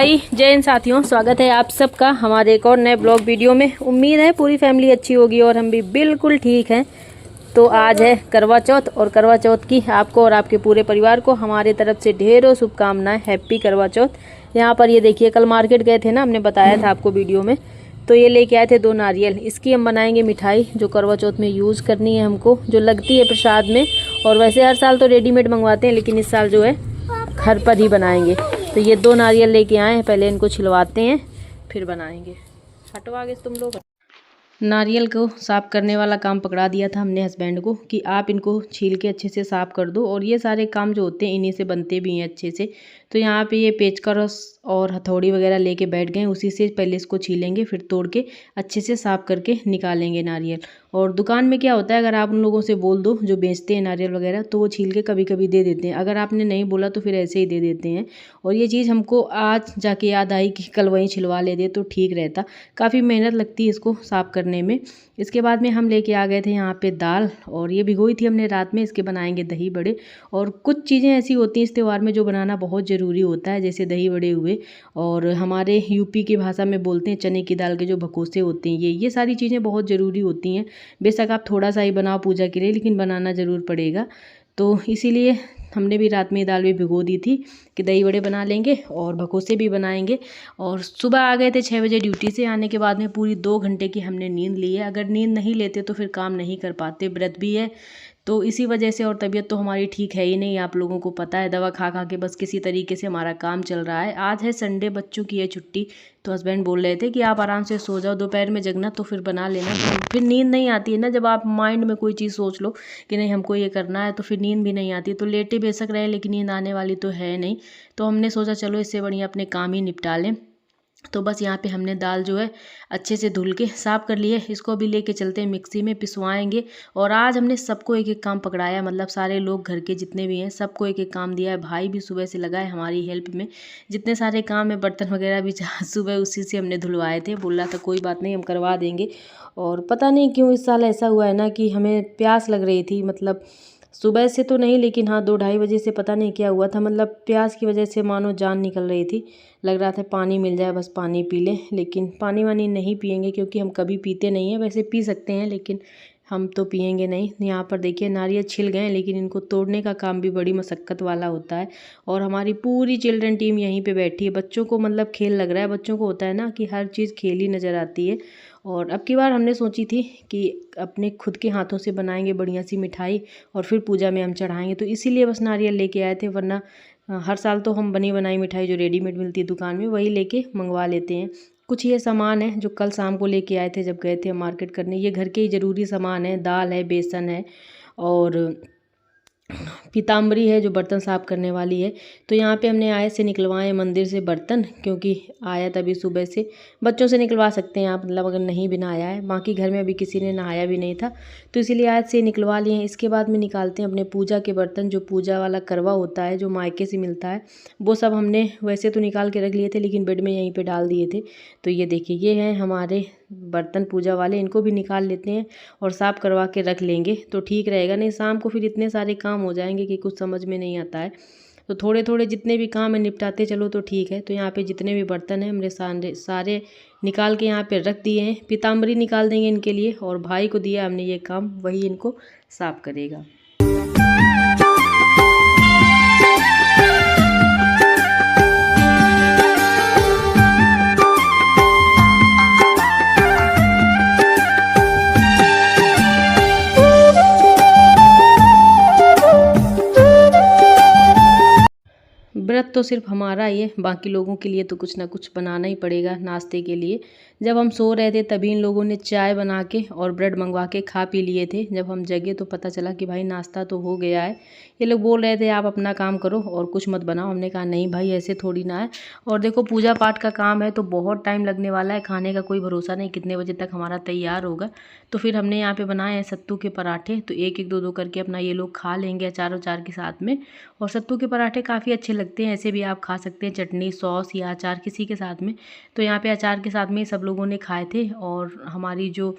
हाय जय हिंद साथियों, स्वागत है आप सबका हमारे एक और नए ब्लॉग वीडियो में। उम्मीद है पूरी फैमिली अच्छी होगी और हम भी बिल्कुल ठीक हैं। तो आज है करवा चौथ और करवा चौथ की आपको और आपके पूरे परिवार को हमारे तरफ से ढेरों शुभकामनाएं। हैप्पी करवा चौथ। यहाँ पर ये देखिए, कल मार्केट गए थे ना, हमने बताया था आपको वीडियो में। तो ये लेके आए थे 2 नारियल। इसकी हम बनाएंगे मिठाई जो करवा चौथ में यूज़ करनी है हमको, जो लगती है प्रसाद में। और वैसे हर साल तो रेडीमेड मंगवाते हैं, लेकिन इस साल जो है घर पर ही बनाएंगे। तो ये 2 नारियल लेके आए हैं, पहले इनको छिलवाते हैं फिर बनाएंगे। हटो आगे तुम लोग। नारियल को साफ़ करने वाला काम पकड़ा दिया था हमने हस्बैंड को कि आप इनको छील के अच्छे से साफ़ कर दो। और ये सारे काम जो होते हैं इन्हीं से बनते भी हैं अच्छे से। तो यहाँ पे ये पेचकस और हथौड़ी वगैरह लेके बैठ गए, उसी से पहले इसको छीलेंगे, फिर तोड़ के अच्छे से साफ़ करके निकालेंगे नारियल। और दुकान में क्या होता है, अगर आप उन लोगों से बोल दो जो बेचते हैं नारियल वगैरह, तो वो छील के कभी कभी दे देते हैं। अगर आपने नहीं बोला तो फिर ऐसे ही दे देते हैं। और ये चीज़ हमको आज जाके याद आई कि कल वहीं छिलवा लेते तो ठीक रहता। काफ़ी मेहनत लगती है इसको साफ़ करने में। इसके बाद में हम लेके आ गए थे यहाँ पे दाल, और ये भिगोई थी हमने रात में। इसके बनाएंगे दही बड़े। और कुछ चीज़ें ऐसी होती हैं इस त्यौहार में जो बनाना बहुत ज़रूरी होता है, जैसे दही बड़े हुए, और हमारे यूपी की भाषा में बोलते हैं चने की दाल के जो भकोसे होते हैं, ये सारी चीज़ें बहुत ज़रूरी होती हैं। बेशक आप थोड़ा सा ही बनाओ पूजा के लिए, लेकिन बनाना ज़रूर पड़ेगा। तो इसीलिए हमने भी रात में दाल भी भिगो दी थी कि दही बड़े बना लेंगे और भकोसे भी बनाएंगे। और सुबह आ गए थे 6 बजे ड्यूटी से। आने के बाद में पूरी 2 घंटे की हमने नींद ली है। अगर नींद नहीं लेते तो फिर काम नहीं कर पाते, व्रत भी है तो इसी वजह से। और तबीयत तो हमारी ठीक है ही नहीं, आप लोगों को पता है, दवा खा खा के बस किसी तरीके से हमारा काम चल रहा है। आज है संडे, बच्चों की है छुट्टी, तो हस्बैंड बोल रहे थे कि आप आराम से सो जाओ, दोपहर में जगना तो फिर बना लेना। तो फिर नींद नहीं आती है ना, जब आप माइंड में कोई चीज़ सोच लो कि नहीं हमको ये करना है, तो फिर नींद भी नहीं आती। तो लेटे बेशक रहे, लेकिन नींद आने वाली तो है नहीं। तो हमने सोचा चलो इससे बढ़िया अपने काम ही निपटा लें। तो बस यहाँ पे हमने दाल जो है अच्छे से धुल के साफ़ कर ली है। इसको अभी लेके चलते हैं मिक्सी में, पिसवाएंगे। और आज हमने सबको एक एक काम पकड़ाया, मतलब सारे लोग घर के जितने भी हैं सबको एक एक काम दिया है। भाई भी सुबह से लगा है हमारी हेल्प में। जितने सारे काम है, बर्तन वगैरह भी सुबह उसी से हमने धुलवाए थे। बोल रहा था कोई बात नहीं हम करवा देंगे। और पता नहीं क्यों इस साल ऐसा हुआ है ना कि हमें प्यास लग रही थी, मतलब सुबह से तो नहीं, लेकिन हाँ 2-2:30 बजे से पता नहीं क्या हुआ था, मतलब प्यास की वजह से मानो जान निकल रही थी। लग रहा था पानी मिल जाए, बस पानी पी लें। लेकिन पानी वानी नहीं पियेंगे क्योंकि हम कभी पीते नहीं हैं। वैसे पी सकते हैं लेकिन हम तो पियेंगे नहीं। यहाँ पर देखिए नारियल छिल गए हैं, लेकिन इनको तोड़ने का काम भी बड़ी मशक्क़त वाला होता है। और हमारी पूरी चिल्ड्रन टीम यहीं पे बैठी है। बच्चों को मतलब खेल लग रहा है। बच्चों को होता है ना कि हर चीज़ खेल ही नज़र आती है। और अब की बार हमने सोची थी कि अपने खुद के हाथों से बनाएंगे बढ़िया सी मिठाई और फिर पूजा में हम चढ़ाएंगे। तो इसीलिए बस नारियल लेके आए थे, वरना हर साल तो हम बनी बनाई मिठाई जो रेडीमेड मिलती है दुकान में वही लेके मंगवा लेते हैं। कुछ ये सामान है जो कल शाम को लेके आए थे जब गए थे मार्केट करने। ये घर के ही ज़रूरी सामान है, दाल है, बेसन है और पीताम्बरी है जो बर्तन साफ़ करने वाली है। तो यहाँ पे हमने आए से निकलवाए मंदिर से बर्तन, क्योंकि आया तभी सुबह से। बच्चों से निकलवा सकते हैं आप, मतलब अगर नहीं भी नहाया है। बाकी घर में अभी किसी ने नहाया भी नहीं था, तो इसीलिए आज से निकलवा लिए हैं। इसके बाद में निकालते हैं अपने पूजा के बर्तन, जो पूजा वाला करवा होता है जो मायके से मिलता है, वो सब हमने वैसे तो निकाल के रख लिए थे, लेकिन बेड में यहीं पर डाल दिए थे। तो ये देखिए ये हैं हमारे बर्तन पूजा वाले, इनको भी निकाल लेते हैं और साफ़ करवा के रख लेंगे तो ठीक रहेगा। नहीं शाम को फिर इतने सारे काम हो जाएंगे कि कुछ समझ में नहीं आता है। तो थोड़े थोड़े जितने भी काम है निपटाते चलो तो ठीक है। तो यहाँ पे जितने भी बर्तन हैं हमने सारे निकाल के यहाँ पे रख दिए हैं। पीताम्बरी निकाल देंगे इनके लिए, और भाई को दिया हमने ये काम, वही इनको साफ़ करेगा। व्रत तो सिर्फ हमारा ही है, बाकी लोगों के लिए तो कुछ ना कुछ बनाना ही पड़ेगा नाश्ते के लिए। जब हम सो रहे थे तभी इन लोगों ने चाय बना के और ब्रेड मंगवा के खा पी लिए थे। जब हम जगे तो पता चला कि भाई नाश्ता तो हो गया है। ये लोग बोल रहे थे आप अपना काम करो और कुछ मत बनाओ। हमने कहा नहीं भाई ऐसे थोड़ी ना है। और देखो पूजा पाठ का काम है तो बहुत टाइम लगने वाला है, खाने का कोई भरोसा नहीं कितने बजे तक हमारा तैयार होगा। तो फिर हमने यहाँ पे बनाए हैं सत्तू के पराठे। तो एक एक दो दो करके अपना ये लोग खा लेंगे अचार उचार के साथ में। और सत्तू के पराठे काफ़ी अच्छे लगते हैं, ऐसे भी आप खा सकते हैं चटनी सॉस या अचार किसी के साथ में। तो यहाँ पे अचार के साथ में सब लोगों ने खाए थे। और हमारी जो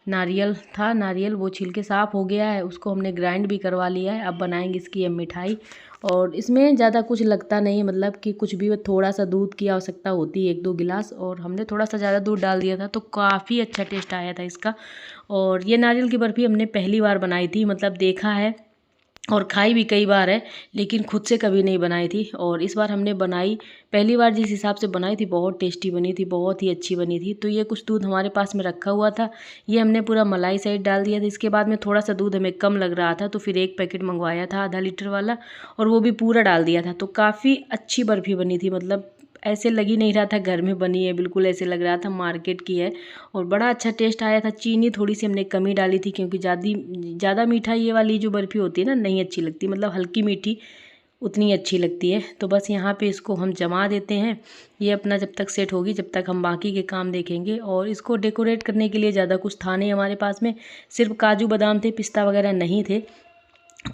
नारियल था, नारियल वो छिलके साफ़ हो गया है, उसको हमने ग्राइंड भी करवा लिया है। अब बनाएंगे इसकी हम मिठाई। और इसमें ज़्यादा कुछ लगता नहीं है, मतलब कि कुछ भी, थोड़ा सा दूध की आवश्यकता होती है, 1-2 गिलास, और हमने थोड़ा सा ज़्यादा दूध डाल दिया था तो काफ़ी अच्छा टेस्ट आया था इसका। और ये नारियल की बर्फ़ी हमने पहली बार बनाई थी, मतलब देखा है और खाई भी कई बार है, लेकिन खुद से कभी नहीं बनाई थी। और इस बार हमने बनाई, पहली बार जिस हिसाब से बनाई थी बहुत टेस्टी बनी थी, बहुत ही अच्छी बनी थी। तो ये कुछ दूध हमारे पास में रखा हुआ था, ये हमने पूरा मलाई साइड डाल दिया था। इसके बाद में थोड़ा सा दूध हमें कम लग रहा था, तो फिर 1 पैकेट मंगवाया था आधा लीटर वाला, और वो भी पूरा डाल दिया था। तो काफ़ी अच्छी बर्फ़ी बनी थी, मतलब ऐसे लग ही नहीं रहा था घर में बनी है, बिल्कुल ऐसे लग रहा था मार्केट की है। और बड़ा अच्छा टेस्ट आया था। चीनी थोड़ी सी हमने कमी डाली थी, क्योंकि ज़्यादा मीठा ये वाली जो बर्फ़ी होती है ना नहीं अच्छी लगती, मतलब हल्की मीठी उतनी अच्छी लगती है। तो बस यहाँ पे इसको हम जमा देते हैं, ये अपना जब तक सेट होगी जब तक हम बाकी के काम देखेंगे। और इसको डेकोरेट करने के लिए ज़्यादा कुछ था नहीं हमारे पास में, सिर्फ काजू बादाम थे, पिस्ता वगैरह नहीं थे।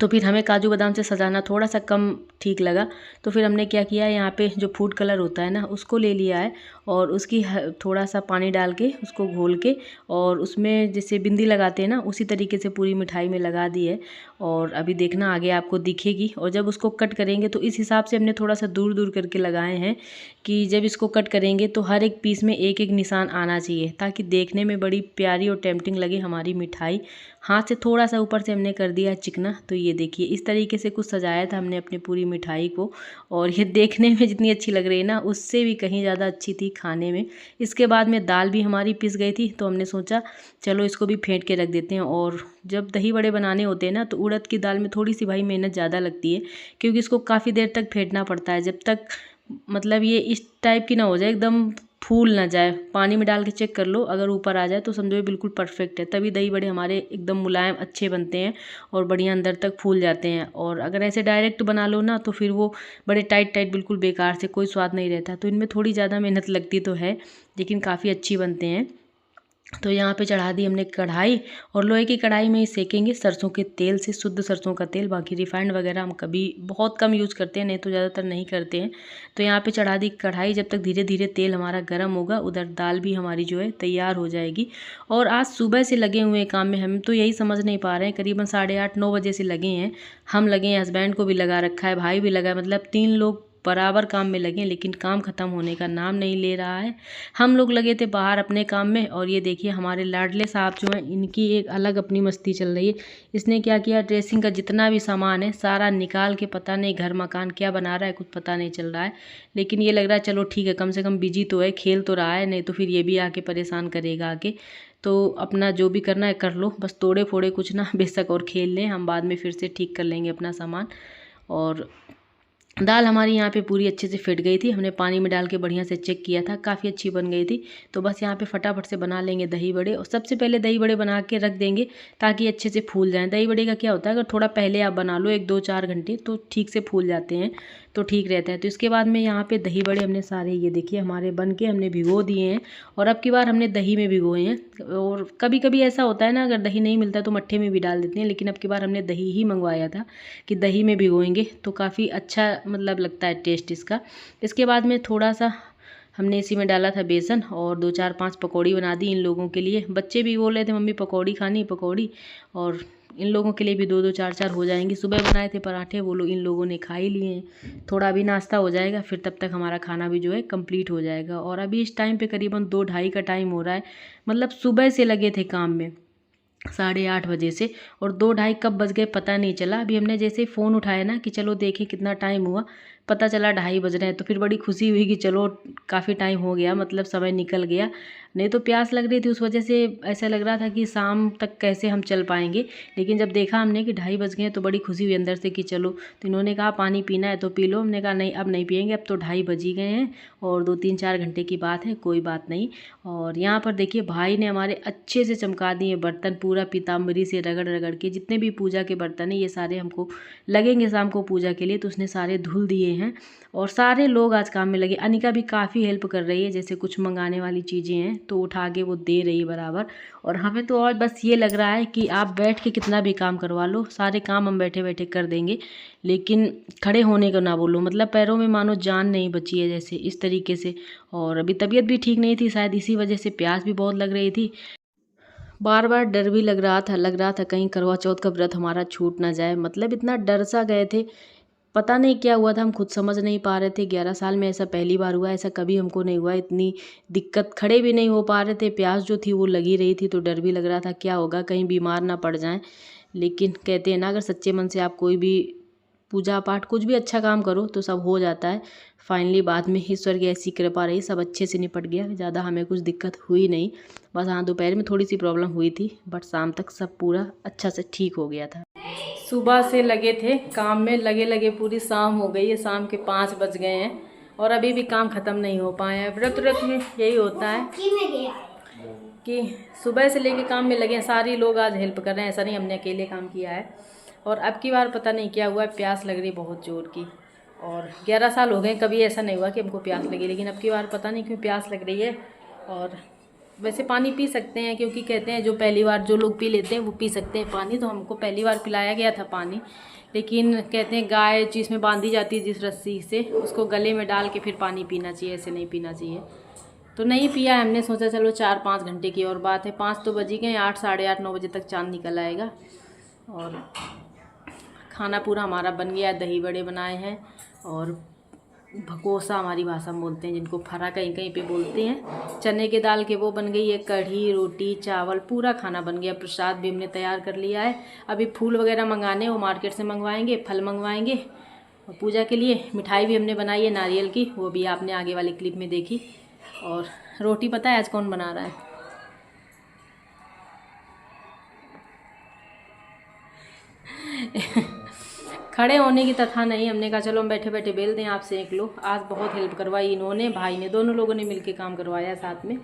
तो फिर हमें काजू बादाम से सजाना थोड़ा सा कम ठीक लगा। तो फिर हमने क्या किया, यहाँ पे जो फूड कलर होता है ना उसको ले लिया है, और उसकी थोड़ा सा पानी डाल के उसको घोल के, और उसमें जैसे बिंदी लगाते हैं ना उसी तरीके से पूरी मिठाई में लगा दी है। और अभी देखना आगे आपको दिखेगी। और जब उसको कट करेंगे तो इस हिसाब से हमने थोड़ा सा दूर दूर करके लगाए हैं, कि जब इसको कट करेंगे तो हर एक पीस में एक एक निशान आना चाहिए, ताकि देखने में बड़ी प्यारी और टेम्पटिंग लगे हमारी मिठाई। हाथ से थोड़ा सा ऊपर से हमने कर दिया चिकना। तो ये देखिए इस तरीके से कुछ सजाया था हमने अपनी पूरी मिठाई को, और ये देखने में जितनी अच्छी लग रही है ना उससे भी कहीं ज़्यादा अच्छी थी खाने में। इसके बाद में दाल भी हमारी पिस गई थी, तो हमने सोचा चलो इसको भी फेंट के रख देते हैं। और जब दही बड़े बनाने होते हैं ना तो उड़द की दाल में थोड़ी सी भाई मेहनत ज़्यादा लगती है, क्योंकि इसको काफ़ी देर तक फेंटना पड़ता है, जब तक मतलब ये इस टाइप की ना हो जाए, एकदम फूल ना जाए। पानी में डाल के चेक कर लो, अगर ऊपर आ जाए तो समझो ये बिल्कुल परफेक्ट है, तभी दही बड़े हमारे एकदम मुलायम अच्छे बनते हैं और बढ़िया अंदर तक फूल जाते हैं। और अगर ऐसे डायरेक्ट बना लो ना तो फिर वो बड़े टाइट टाइट बिल्कुल बेकार से, कोई स्वाद नहीं रहता। तो इनमें थोड़ी ज़्यादा मेहनत लगती तो है, लेकिन काफ़ी अच्छी बनते हैं। तो यहाँ पे चढ़ा दी हमने कढ़ाई, और लोहे की कढ़ाई में ही सेकेंगे सरसों के तेल से, शुद्ध सरसों का तेल। बाकी रिफाइंड वगैरह हम कभी बहुत कम यूज़ करते हैं, नहीं तो ज़्यादातर नहीं करते हैं। तो यहाँ पे चढ़ा दी कढ़ाई, जब तक धीरे धीरे तेल हमारा गर्म होगा उधर दाल भी हमारी जो है तैयार हो जाएगी। और आज सुबह से लगे हुए काम में, हम तो यही समझ नहीं पा रहे हैं, करीबन 8:30-9 बजे से लगे हैं। हम लगे हैं, हस्बैंड को भी लगा रखा है, भाई भी लगा है, मतलब 3 लोग बराबर काम में लगे, लेकिन काम ख़त्म होने का नाम नहीं ले रहा है। हम लोग लगे थे बाहर अपने काम में, और ये देखिए हमारे लाडले साहब जो हैं इनकी एक अलग अपनी मस्ती चल रही है। इसने क्या किया, ड्रेसिंग का जितना भी सामान है सारा निकाल के, पता नहीं घर मकान क्या बना रहा है, कुछ पता नहीं चल रहा है। लेकिन ये लग रहा है चलो ठीक है, कम से कम बिजी तो है, खेल तो रहा है, नहीं तो फिर ये भी आके परेशान करेगा आके। तो अपना जो भी करना है कर लो, बस तोड़े फोड़े कुछ ना बेशक और खेल लें, हम बाद में फिर से ठीक कर लेंगे अपना सामान। और दाल हमारी यहाँ पे पूरी अच्छे से फिट गई थी, हमने पानी में डाल के बढ़िया से चेक किया था, काफ़ी अच्छी बन गई थी। तो बस यहाँ पे फटाफट से बना लेंगे दही बड़े, और सबसे पहले दही बड़े बना के रख देंगे ताकि अच्छे से फूल जाएं। दही बड़े का क्या होता है, अगर थोड़ा पहले आप बना लो 1-2-4 घंटे तो ठीक से फूल जाते हैं, तो ठीक रहता है। तो इसके बाद में यहाँ पे दही बड़े हमने सारे, ये देखिए हमारे बन के हमने भिगो दिए हैं, और अब की बार हमने दही में भिगोए हैं। और कभी कभी ऐसा होता है ना, अगर दही नहीं मिलता तो मट्ठे में भी डाल देते हैं, लेकिन अब की बार हमने दही ही मंगवाया था कि दही में भिगोएंगे तो काफ़ी अच्छा मतलब लगता है टेस्ट इसका। इसके बाद में थोड़ा सा हमने इसी में डाला था बेसन, और 2-4-5 पकौड़ी बना दी इन लोगों के लिए। बच्चे भी बोल रहे थे मम्मी पकौड़ी खानी, पकौड़ी, और इन लोगों के लिए भी 2-2 4-4 हो जाएंगी। सुबह बनाए थे पराठे, वो लोग इन लोगों ने खा ही लिए हैं। थोड़ा भी नाश्ता हो जाएगा, फिर तब तक हमारा खाना भी जो है कंप्लीट हो जाएगा। और अभी इस टाइम पे करीबन 2-2:30 का टाइम हो रहा है, मतलब सुबह से लगे थे काम में 8:30 बजे से, और 2-2:30 कब बज गए पता नहीं चला। अभी हमने जैसे फ़ोन उठाया ना कि चलो देखें कितना टाइम हुआ, पता चला 2:30 बज रहे हैं। तो फिर बड़ी खुशी हुई कि चलो काफ़ी टाइम हो गया, मतलब समय निकल गया। नहीं तो प्यास लग रही थी, उस वजह से ऐसा लग रहा था कि शाम तक कैसे हम चल पाएंगे। लेकिन जब देखा हमने कि 2:30 बज गए हैं तो बड़ी खुशी हुई अंदर से कि चलो। तो इन्होंने कहा पानी पीना है तो पी लो, हमने कहा नहीं अब नहीं पियेंगे, अब तो 2:30 बज ही गए हैं और 2-3-4 घंटे की बात है, कोई बात नहीं। और यहाँ पर देखिए भाई ने हमारे अच्छे से चमका दिए बर्तन, पूरा पीताम्बरी से रगड़ रगड़ के। जितने भी पूजा के बर्तन हैं ये सारे हमको लगेंगे शाम को पूजा के लिए, तो उसने सारे धुल दिए हैं। और सारे लोग आज काम में लगे। अनिका भी काफ़ी हेल्प कर रही है, जैसे कुछ मंगाने वाली चीज़ें हैं तो उठा के वो दे रही है बराबर। और हमें तो और बस ये लग रहा है कि आप बैठ के कितना भी काम करवा लो, सारे काम हम बैठे बैठे कर देंगे, लेकिन खड़े होने को ना बोलो, मतलब पैरों में मानो जान नहीं बची है जैसे, इस तरीके से। और अभी तबीयत भी ठीक नहीं थी, शायद इसी वजह से प्यास भी बहुत लग रही थी। बार बार डर भी लग रहा था कहीं करवा चौथ का व्रत हमारा छूट ना जाए। मतलब इतना डर सा गए थे, पता नहीं क्या हुआ था, हम खुद समझ नहीं पा रहे थे। 11 साल में ऐसा पहली बार हुआ, ऐसा कभी हमको नहीं हुआ। इतनी दिक्कत, खड़े भी नहीं हो पा रहे थे, प्यास जो थी वो लगी रही थी, तो डर भी लग रहा था क्या होगा, कहीं बीमार ना पड़ जाएं। लेकिन कहते हैं ना, अगर सच्चे मन से आप कोई भी पूजा पाठ कुछ भी अच्छा काम करो तो सब हो जाता है। फाइनली बाद में ईश्वर की ऐसी कृपा रही, सब अच्छे से निपट गया, ज़्यादा हमें कुछ दिक्कत हुई नहीं। बस हाँ, दोपहर में थोड़ी सी प्रॉब्लम हुई थी, बट शाम तक सब पूरा अच्छा से ठीक हो गया था। सुबह से लगे थे काम में, लगे पूरी शाम हो गई है, शाम के 5 बज गए हैं और अभी भी काम ख़त्म नहीं हो पाए हैं। व्रत में यही होता है कि सुबह से लेके काम में लगे हैं, सारे लोग आज हेल्प कर रहे हैं, ऐसा नहीं हमने अकेले काम किया है। और अब की बार पता नहीं क्या हुआ है, प्यास लग रही बहुत जोर की। और 11 साल हो गए, कभी ऐसा नहीं हुआ कि हमको प्यास लगी, लेकिन अब की बार पता नहीं क्यों प्यास लग रही है। और वैसे पानी पी सकते हैं, क्योंकि कहते हैं जो पहली बार जो लोग पी लेते हैं वो पी सकते हैं पानी। तो हमको पहली बार पिलाया गया था पानी, लेकिन कहते हैं गाय चीज़ में बांधी जाती है जिस रस्सी से, उसको गले में डाल के फिर पानी पीना चाहिए, ऐसे नहीं पीना चाहिए। तो नहीं पिया, हमने सोचा चलो 4-5 घंटे की और बात है, 5 तो बज ही गए, 8, साढ़े 8, 9 बजे तक चाँद निकल आएगा। और खाना पूरा हमारा बन गया, दही बड़े बनाए हैं और भकोसा हमारी भाषा में बोलते हैं, जिनको फरा कहीं कहीं पे बोलते हैं, चने के दाल के वो बन गई है, कढ़ी, रोटी, चावल, पूरा खाना बन गया। प्रसाद भी हमने तैयार कर लिया है। अभी फूल वगैरह मंगाने, वो मार्केट से मंगवाएंगे, फल मंगवाएंगे और पूजा के लिए मिठाई भी हमने बनाई है नारियल की, वो भी आपने आगे वाले क्लिप में देखी। और रोटी पता है आज कौन बना रहा है? खड़े होने की तथा नहीं, हमने कहा चलो हम बैठे बैठे बेल दें, आप सेंक लो। आज बहुत हेल्प करवाई इन्होंने, भाई ने, दोनों लोगों ने मिलके काम करवाया साथ में।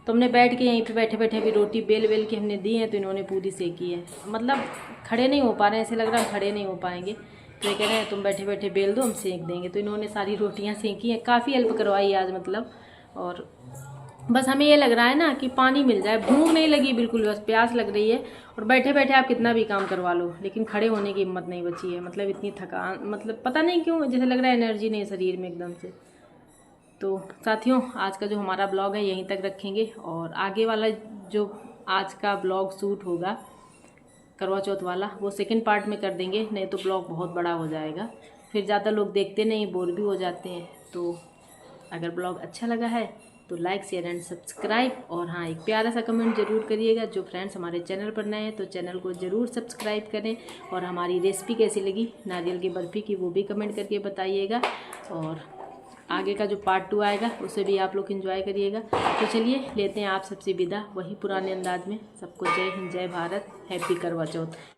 तो हमने बैठ के यहीं पे बैठे बैठे अभी रोटी बेल के हमने दी है, तो इन्होंने पूरी सेकी है। मतलब खड़े नहीं हो पा रहे हैं, ऐसे लग रहा है खड़े नहीं हो पाएंगे, तो ये कह रहे हैं तुम बैठे बैठे बेल दो, हम सेंक देंगे। तो इन्होंने सारी रोटियाँ सेंकी हैं, काफ़ी हेल्प करवाई आज मतलब। और बस हमें ये लग रहा है ना कि पानी मिल जाए, भूख नहीं लगी बिल्कुल, बस प्यास लग रही है। और बैठे बैठे आप कितना भी काम करवा लो, लेकिन खड़े होने की हिम्मत नहीं बची है। मतलब इतनी थकान, मतलब पता नहीं क्यों, जैसे लग रहा है एनर्जी नहीं शरीर में एकदम से। तो साथियों, आज का जो हमारा ब्लॉग है यहीं तक रखेंगे, और आगे वाला जो आज का ब्लॉग शूट होगा करवा चौथ वाला, वो सेकंड पार्ट में कर देंगे, नहीं तो ब्लॉग बहुत बड़ा हो जाएगा, फिर ज़्यादा लोग देखते नहीं, बोर भी हो जाते हैं। तो अगर ब्लॉग अच्छा लगा है तो लाइक, शेयर एंड सब्सक्राइब, और हाँ, एक प्यारा सा कमेंट जरूर करिएगा। जो फ्रेंड्स हमारे चैनल पर नए हैं तो चैनल को ज़रूर सब्सक्राइब करें, और हमारी रेसिपी कैसी लगी नारियल की बर्फ़ी की वो भी कमेंट करके बताइएगा। और आगे का जो पार्ट 2 आएगा उसे भी आप लोग एंजॉय करिएगा। तो चलिए लेते हैं आप सबसे विदा, वही पुराने अंदाज में। सबको जय हिंद, जय भारत, हैप्पी करवा चौथ।